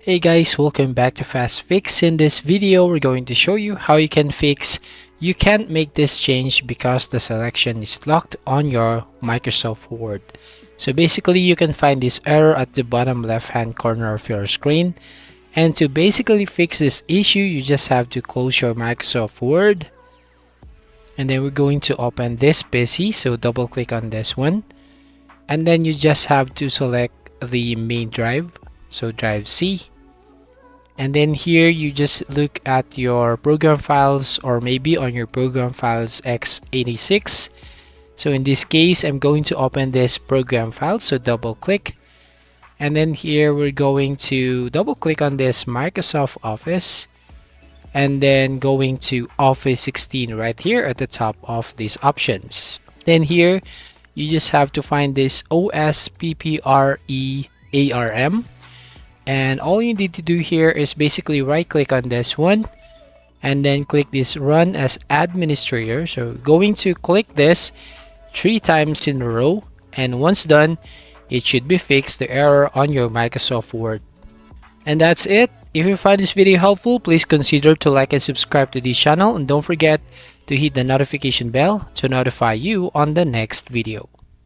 Hey guys, welcome back to Fast Fix. In this video, we're going to show you how you can fix you can't make this change because the selection is locked on your Microsoft Word. So basically, you can find this error at the bottom left hand corner of your screen. And to basically fix this issue, you just have to close your Microsoft Word. And then we're going to open this PC, so double click on this one. And then you just have to select the main drive, so drive C. And then here you just look at your program files, or maybe on your program files x86. So in this case, I'm going to open this program file, so double click. And then here we're going to double click on this Microsoft Office, and then going to Office 16 right here at the top of these options. Then here you just have to find this OSPPREARM. And all you need to do here is basically right click on this one and then click this run as administrator. So going to click this 3 times in a row, and once done, it should be fixed the error on your Microsoft Word. And that's it. If you find this video helpful, please consider to like and subscribe to this channel, and don't forget to hit the notification bell to notify you on the next video.